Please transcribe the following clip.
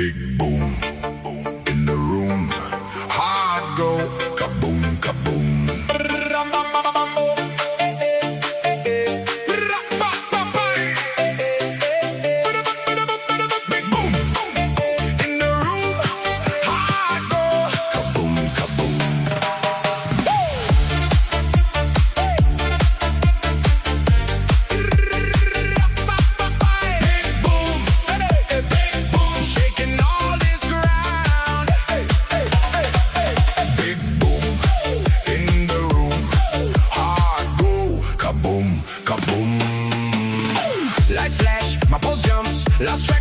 Big boom in the room. Hard go, kaboom, kaboom. Big boom in the room. Hard go, kaboom, kaboom. Big boom, shaking all this ground. Big boom in the room. Hard go, kaboom, kaboom. Lights flash, my pulse jumps, lost track